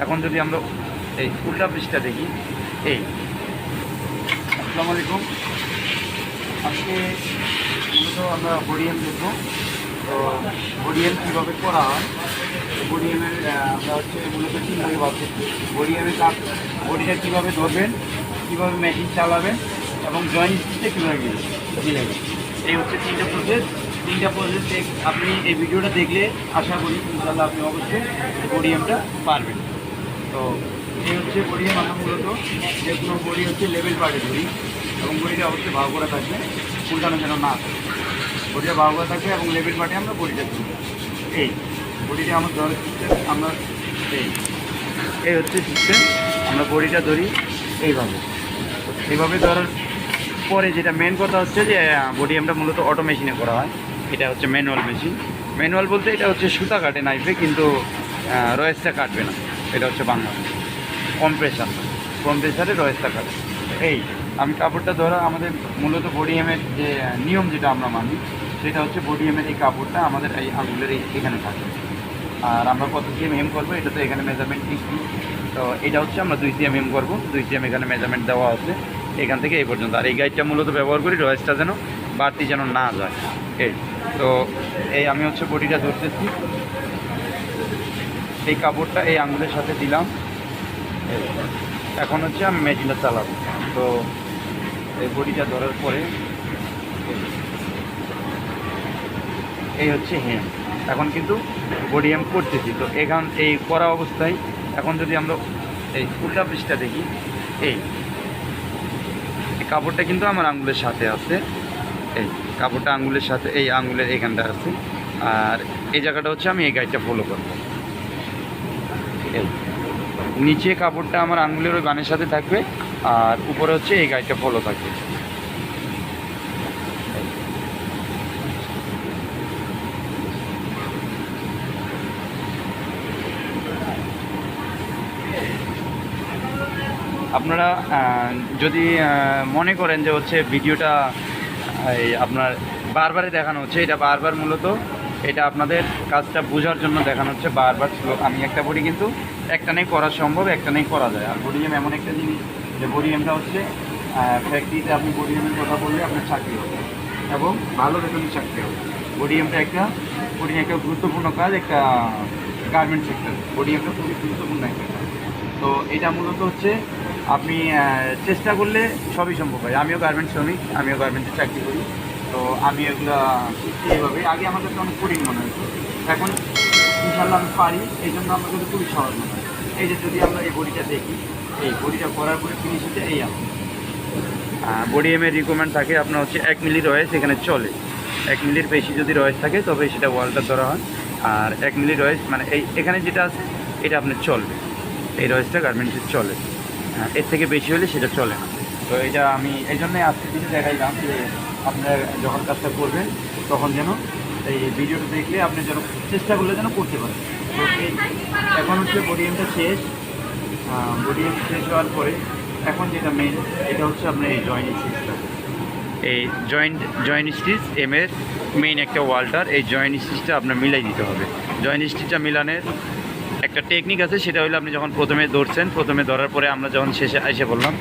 এখন যদি আমরা এই উল্টা পৃষ্ঠা দেখি, এই আসসালামু আলাইকুম। আজকে মূলত আমরা বডিএম দেখবো। তো বডিএম কীভাবে করা হয়, বডিএমের আমরা হচ্ছে মূলত তিনভাবে ভাবছি। বডিএমের কাজ, বডিটা কীভাবে ধরবেন, কীভাবে মেশিন চালাবেন এবং জয়েন্ট স্টিচে কীভাবে দিলেন, এই হচ্ছে তিনটা প্রসেস। আপনি এই ভিডিওটা দেখলে আশা করি ইনশাআল্লাহ আপনি অবশ্যই বডিএমটা পারবেন। তো এই হচ্ছে বডিএম। আমরা মূলত যে কোনো বডি হচ্ছে লেভেল পার্টে ধরি এবং বডিটা অবশ্যই ভাগ করা থাকবে, উল্টানো যেন না থাকে। বডিটা ভাগ করা থাকবে এবং লেভেল পার্টে আমরা বডিটা ধরি। এই বডিটা আমার ধরার সিস্টেম, আমরা এই হচ্ছে সিস্টেম। আমরা বডিটা ধরি এইভাবে ধরার পরে যেটা মেন কথা হচ্ছে যে বডিএমটা মূলত অটো মেশিনে করা হয়। এটা হচ্ছে ম্যানুয়াল মেশিন। ম্যানুয়াল বলতে এটা হচ্ছে সুতা কাটে নাইফে, কিন্তু রয়েসটা কাটবে না। এটা হচ্ছে বাংলা কম্প্রেসারে রয়েসটা কাটে। এই আমি কাপড়টা ধরা, আমাদের মূলত বডিএমের যে নিয়ম যেটা আমরা মানি সেটা হচ্ছে বডিএমের এই কাপড়টা আমাদের এই আঙুলের এখানে থাকে। আর আমরা কত সিএম এম করবো এটা তো এখানে মেজারমেন্ট দিচ্ছি। তো এটা হচ্ছে আমরা 2 সিএম এম করবো। 2 সিএম এখানে মেজারমেন্ট দেওয়া আছে এখান থেকে এই পর্যন্ত। আর এই গাইডটা মূলত ব্যবহার করি রয়েসটা যেন বাড়তি যেন না যায়। এই তো এই আমি হচ্ছে বডিটা ধরতেছি, এই কাপড়টা এই আঙুলের সাথে দিলাম। এখন হচ্ছে আমি মেশিনটা চালাবো। তো এই বডিটা ধরার পরে এই হচ্ছে হেম। এখন কিন্তু বডিএম করতেছি। তো এই করা অবস্থায় এখন যদি আমরা এই উল্টা পৃষ্ঠা দেখি, এই কাপড়টা কিন্তু আমার আঙুলের সাথে আছে। এই কাপড়টা আঙুলের সাথে, এই আঙুলের এখানটা আছে। আর এই জায়গাটা হচ্ছে আমি এই গাইডটা ফলো করব। এই নিচে কাপড়টা আমার আঙুলের ওই বানের সাথে থাকবে, আর উপরে হচ্ছে এই গাইডটা ফলো থাকবে। আপনারা যদি মনে করেন যে হচ্ছে ভিডিওটা আপনার বারবারই দেখানো হচ্ছে, এটা বারবার মূলত এটা আপনাদের কাজটা বোঝার জন্য দেখানো হচ্ছে বারবার। আমি একটা বডি কিন্তু একটানেই করা সম্ভব, একটানেই করা যায়। আর বডিএম এমন একটা জিনিস যে বডিএমটা হচ্ছে ফ্যাক্টরিতে আপনি বডিএমের কথা বললে আপনার চাকরি হবে এবং ভালো বেতনের চাকরি হবে। বডিএমটা একটা গুরুত্বপূর্ণ কাজ, একটা গার্মেন্ট সেক্টর। বডিএমটা খুবই গুরুত্বপূর্ণ একটা কাজ। তো এটা মূলত হচ্ছে আপনি চেষ্টা করলে সবই সম্ভব হয়। আমিও গার্মেন্টস শ্রমিক, আমিও গার্মেন্টসে চাকরি করি। তো আমি এগুলো শিখছি এইভাবে। আগে আমার কাছে অনেক কঠিন মনে হতো, এখন ইনশাল্লাহ আমি পারি। এই জন্য আমার কাছে খুবই সহজ মনে হয়। এই যে যদি আমরা এই বডিটা দেখি, এই বডিটা করার পরে ফিনিশ হচ্ছে এই আমার বডিএমের রিকোয়ারমেন্ট থাকে আপনার হচ্ছে 1 মিলি রয়েস এখানে চলে। 1 মিলির বেশি যদি রয়েস থাকে তবে সেটা ওয়ালটা ধরা হয়। আর 1 মিলি রয়েস মানে এখানে যেটা আছে এটা আপনার চলবে, এই রয়েসটা গার্মেন্টসের চলে। এর থেকে বেশি হলে সেটা চলে না। তো এটা আমি এই জন্যই আজকে দিনে দেখাইলাম যে আপনারা যখন কাজটা করবেন তখন যেন এই ভিডিওটা দেখলে আপনি যেন চেষ্টা করলে যেন করতে পারেন। তো এখন হচ্ছে বডিএমটা শেষ। বডিএম শেষ হওয়ার পরে এখন যেটা মেন, এটা হচ্ছে আপনার এই জয়েন্ট স্টিচটা। এই জয়েন্ট স্টিচ এমের মেইন একটা ওয়ালটার, এই জয়েন্ট স্টিচটা আপনার মিলাই দিতে হবে। জয়েন্ট স্টিচটা মিলানের একটা টেকনিক আছে, সেটা হলো আপনি যখন প্রথমে ধরার পরে আমরা যখন শেষে এসে বললাম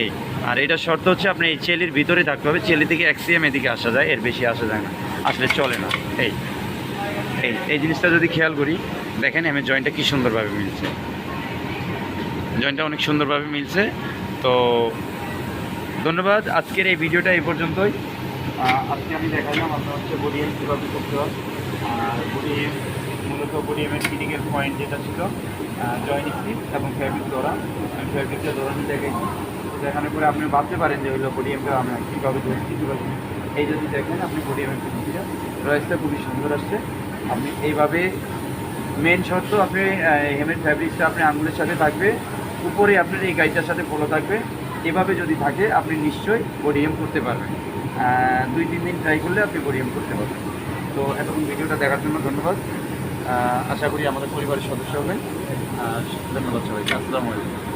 এই। আর এটা শর্ত হচ্ছে আপনি এই চেলির ভিতরে থাকতে হবে। চেলি থেকে 1 সিএম এদিকে আসা যায়, এর বেশি আসা যায় না, আসলে চলে না। এই জিনিসটা যদি খেয়াল করি, দেখেন আমি জয়েন্টটা কী সুন্দরভাবে মিলছে, জয়েন্টটা অনেক সুন্দরভাবে মিলছে। তো ধন্যবাদ। আজকের এই ভিডিওটা এই পর্যন্তই। আজকে আমি দেখালাম আপনার হচ্ছে বডিএম কীভাবে করতে হয়। আর মূলত বডিএমের ক্রিটিক্যাল পয়েন্ট যেটা ছিল জয়েন্ট স্টিচ এবং ফ্যাব্রিক ধরা। আমি ফ্যাব্রিকটা ধরানো দেখানোর পরে আপনি ভাবতে পারেন যে হলো বডিএমটা আমরা কীভাবে ধরছি। এই যদি দেখেন আপনি বডিএমের ফিনিশিংটা রয়েসটা খুবই সুন্দর আসছে। আপনি এইভাবে মেন শর্ত আপনি হেমের ফ্যাব্রিক্সটা আপনি আঙুলের সাথে থাকবে, উপরে আপনার এই গাইডটার সাথে ফলো থাকবে। এভাবে যদি থাকে আপনি নিশ্চয়ই বডিএম করতে পারবেন। 2-3 দিন ট্রাই করলে আপনি বডিএম করতে পারবেন। তো এতক্ষণ ভিডিওটা দেখার জন্য ধন্যবাদ। আশা করি আমাদের পরিবারের সদস্য হবেন। ধন্যবাদ সবাইকে। আসসালামু আলাইকুম।